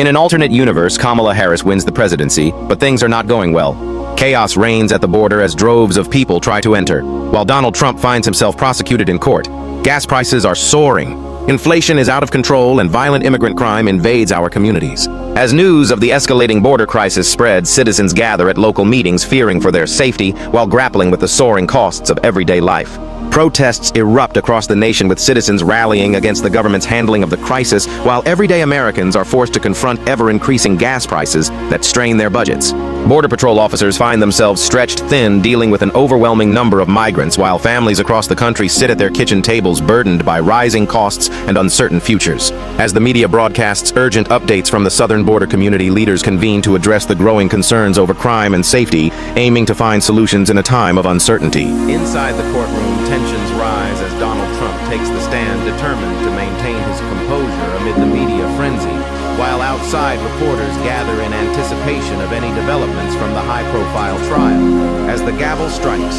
In an alternate universe, Kamala Harris wins the presidency, but things are not going well. Chaos reigns at the border as droves of people try to enter, while Donald Trump finds himself prosecuted in court. Gas prices are soaring. Inflation is out of control and violent immigrant crime invades our communities. As news of the escalating border crisis spreads, citizens gather at local meetings fearing for their safety while grappling with the soaring costs of everyday life. Protests erupt across the nation with citizens rallying against the government's handling of the crisis, while everyday Americans are forced to confront ever-increasing gas prices that strain their budgets. Border Patrol officers find themselves stretched thin dealing with an overwhelming number of migrants, while families across the country sit at their kitchen tables burdened by rising costs and uncertain futures. As the media broadcasts urgent updates from the southern border community, leaders convene to address the growing concerns over crime and safety, aiming to find solutions in a time of uncertainty. Inside the courtroom, tensions rise as Donald Trump takes the stand, determined to maintain his composure amid the media frenzy, while outside reporters gather in anticipation of any developments from the high-profile trial. As the gavel strikes,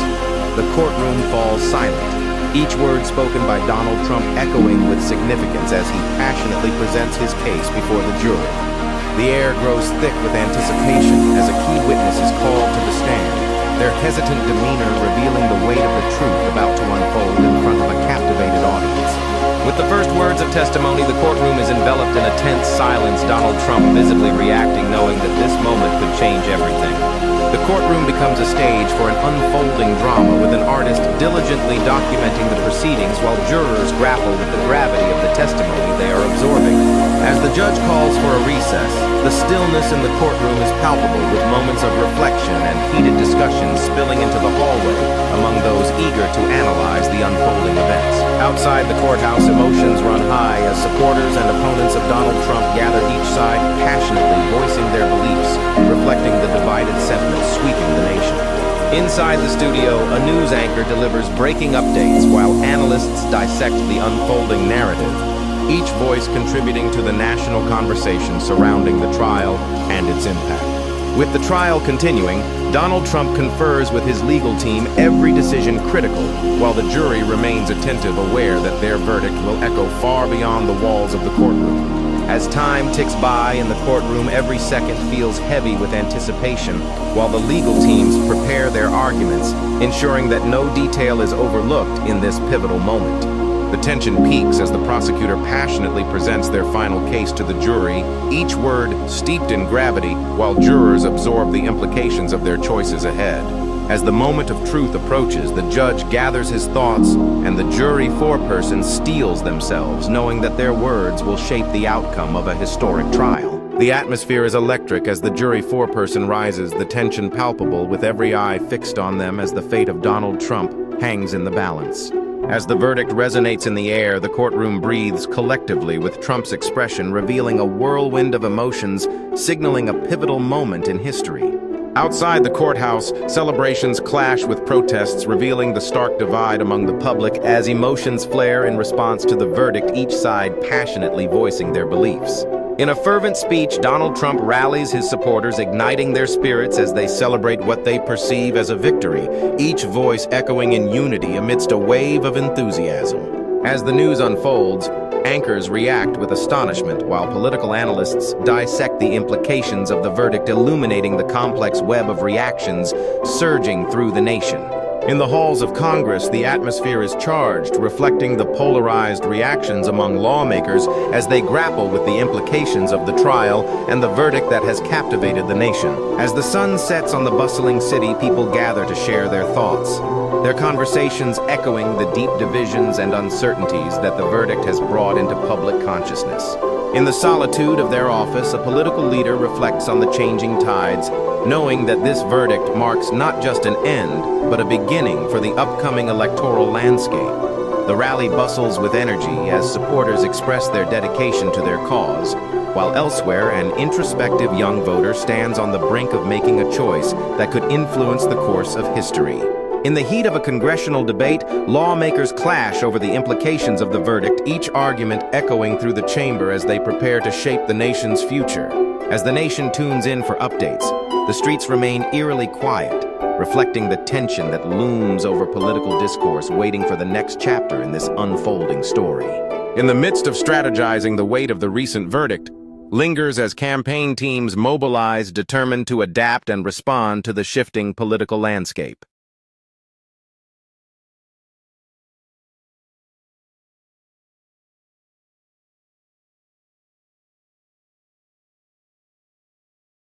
the courtroom falls silent, each word spoken by Donald Trump echoing with significance as he passionately presents his case before the jury. The air grows thick with anticipation as a key witness is called to the stand, their hesitant demeanor revealing the weight of the truth about to unfold in front of a captivated audience. With the first words of testimony, the courtroom is enveloped in a tense silence, Donald Trump visibly reacting, knowing that this moment could change everything. The courtroom becomes a stage for an unfolding drama, with an artist diligently documenting the proceedings while jurors grapple with the gravity of the testimony they are absorbing. As the judge calls for a recess, the stillness in the courtroom is palpable, with moments of reflection and heated discussions spilling into the hallway among those eager to analyze the unfolding events. Outside the courthouse, emotions run high as supporters and opponents of Donald Trump gather each side, passionately voicing their beliefs, reflecting the divided sentiment sweeping the nation. Inside the studio, a news anchor delivers breaking updates while analysts dissect the unfolding narrative, each voice contributing to the national conversation surrounding the trial and its impact. With the trial continuing, Donald Trump confers with his legal team, every decision critical, while the jury remains attentive, aware that their verdict will echo far beyond the walls of the courtroom. As time ticks by in the courtroom, every second feels heavy with anticipation, while the legal teams prepare their arguments, ensuring that no detail is overlooked in this pivotal moment. The tension peaks as the prosecutor passionately presents their final case to the jury, each word steeped in gravity, while jurors absorb the implications of their choices ahead. As the moment of truth approaches, the judge gathers his thoughts, and the jury foreperson steels themselves, knowing that their words will shape the outcome of a historic trial. The atmosphere is electric as the jury foreperson rises, the tension palpable, with every eye fixed on them as the fate of Donald Trump hangs in the balance. As the verdict resonates in the air, the courtroom breathes collectively, with Trump's expression revealing a whirlwind of emotions, signaling a pivotal moment in history. Outside the courthouse, celebrations clash with protests, revealing the stark divide among the public as emotions flare in response to the verdict, each side passionately voicing their beliefs. In a fervent speech, Donald Trump rallies his supporters, igniting their spirits as they celebrate what they perceive as a victory, each voice echoing in unity amidst a wave of enthusiasm. As the news unfolds, anchors react with astonishment, while political analysts dissect the implications of the verdict, illuminating the complex web of reactions surging through the nation. In the halls of Congress, the atmosphere is charged, reflecting the polarized reactions among lawmakers as they grapple with the implications of the trial and the verdict that has captivated the nation. As the sun sets on the bustling city, people gather to share their thoughts, their conversations echoing the deep divisions and uncertainties that the verdict has brought into public consciousness. In the solitude of their office, a political leader reflects on the changing tides, knowing that this verdict marks not just an end, but a beginning for the upcoming electoral landscape. The rally bustles with energy as supporters express their dedication to their cause, while elsewhere an introspective young voter stands on the brink of making a choice that could influence the course of history. In the heat of a congressional debate, lawmakers clash over the implications of the verdict, each argument echoing through the chamber as they prepare to shape the nation's future. As the nation tunes in for updates, the streets remain eerily quiet, reflecting the tension that looms over political discourse, waiting for the next chapter in this unfolding story. In the midst of strategizing the weight of the recent verdict, lingers as campaign teams mobilize, determined to adapt and respond to the shifting political landscape.